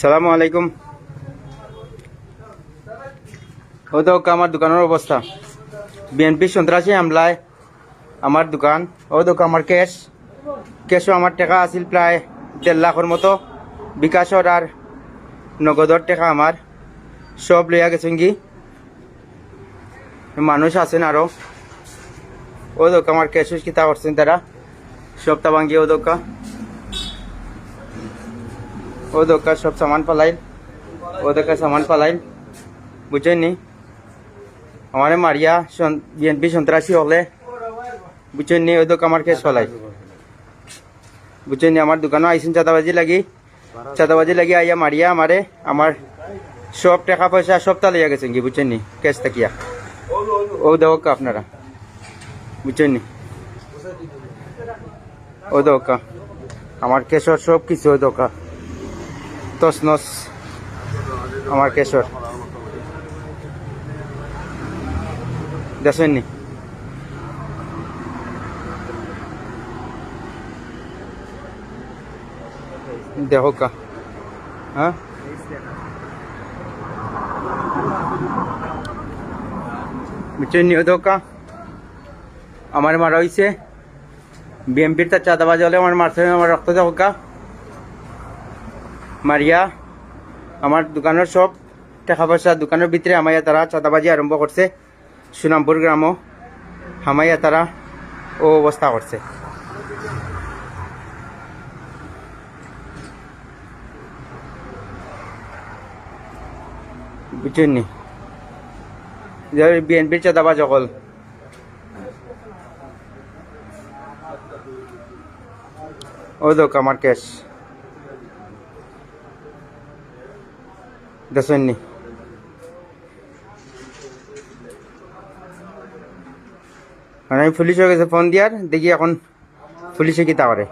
সালামু আলাইকুম। ও তো আমার দোকানের অবস্থা, বিএনপি সন্ত্রাসী হামলায় আমার দোকান, ও তো আমার ক্যাশও আমার টাকা আছিল প্রায় 1.5 লাখের মতো, বিকাশর আর নগদর টাকা আমার সব লইয়া গেছেন কি। মানুষ আছেন আরো, ও তো আমার ক্যাশ কিতা করছেন তারা সবটা ভাঙ্গিয়ে ও দোকা সব সামান পালাইল, ও দোকা সামান পালাইল, বুঝছেন নি। আমার মারিয়া বিএনপি সন্ত্রাসী হলে, বুঝছেন নি, ওই দোকা আমার কেস ফলাই, বুঝছেন নি। আমার দোকানও আইসেন চাঁদাবাজি লাগি আইয়া মারিয়া আমারে আমার সব টাকা পয়সা সব তা লইয়া গেছেন কি, বুঝছেন নি, কেস তাকিয়া। ও দোকা আপনারা, বুঝছেন নি, ও দোকা আমার কেশর সব কিছু, ওই দোকা তসনস আমার কেশর দেখেন নি। দেখো কা, হ্যাঁ বুঝছেন নি, দোকা আমার মারা হয়েছে বিএমপির তার চাঁদাবাজ হলে আমার মারছে, আমার রক্ত দেখো কা মারিয়া আমার দোকানের সব টাকা পয়সা দোকানের ভিতরে হামাইয়া তারা চাঁদাবাজি আরম্ভ করছে। সুনামপুর গ্রামও হামাইয়া তারা ও অবস্থা করছে। বুঝছেন নি, বিএনপির চাঁদাবাজ সকল ও দোক আমার ক্যাশ দেখেন নি। মানে আমি পুলিশ হয়ে গেছে ফোন দিয়ার, দেখি এখন পুলিশে কি তা করে।